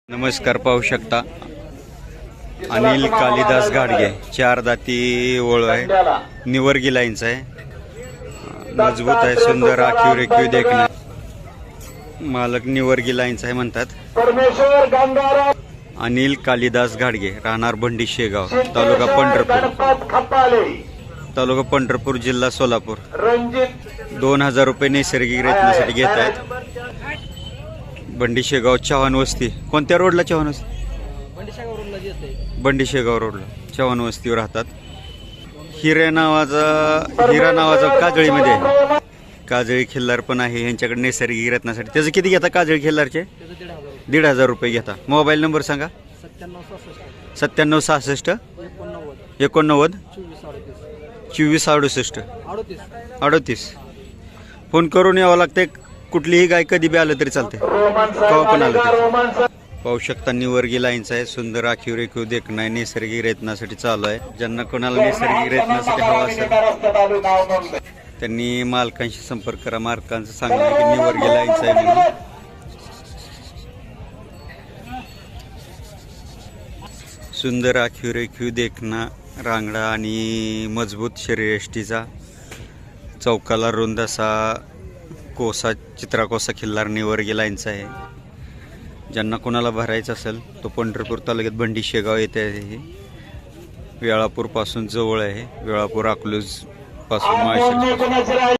नमस्कार, पाहू शकता अनिल कालिदास गाडगे, 4 दाती ओळ आहे, निवर्गी लाईनचा आहे, मजबूत आहे, सुंदर आखीव रेखीव देखणं, मालक निवर्गी लाईनचा आहे म्हणतात. अनिल कालिदास गाडगे, राहणार भंडी शेगाव, तालुका पंढरपूर, जिल्हा सोलापूर. 2000 रुपये नैसर्गिक रेतनासाठी घेत आहेत. बंडी शेगाव, चव्हाण वस्ती. कोणत्या रोडला चव्हाण वस्ती? बंडी शेगाव रोडला चव्हाण वस्तीवर राहतात. हिरा नावाचा काजळीमध्ये आहे. काजळी खिल्लार पण आहे यांच्याकडे नैसर्गिक रत्नासाठी. त्याचं किती घेता काजळी खिल्लारचे? 1500 रुपये घेता. मोबाईल नंबर सांगा. 9766 89 24 38. फोन करून यावं लागतंय. कुठलीही गाय कधी बी आलं तरी चालते, केव्हा पण आलं तरी. पाहू शकता निवर्गी लाईनचा आहे, सुंदर आखीव रेखीव देखणं आहे, नैसर्गिक रेतनासाठी चालू आहे. ज्यांना कोणाला नैसर्गिक रेतनासाठी हवा असेल त्यांनी मालकांशी संपर्क करा. मालकांचं सांगणं आहे की निवर्गी लाईनचा आहे म्हणून. सुंदर आखीव रेखीव देखणं, रांगडा आणि मजबूत शरीरयष्टीचा, चौकाला रुंद असा कोसा, चित्राकोसा खिल्लार निवर्गी लाईनचा आहे. ज्यांना कोणाला भरायचं असेल तो पंढरपूर तालुक्यात भंडी शेगाव येथे आहे. वेळापूर पासून जवळ आहे. वेळापूर अकलूज पासून माळशेज.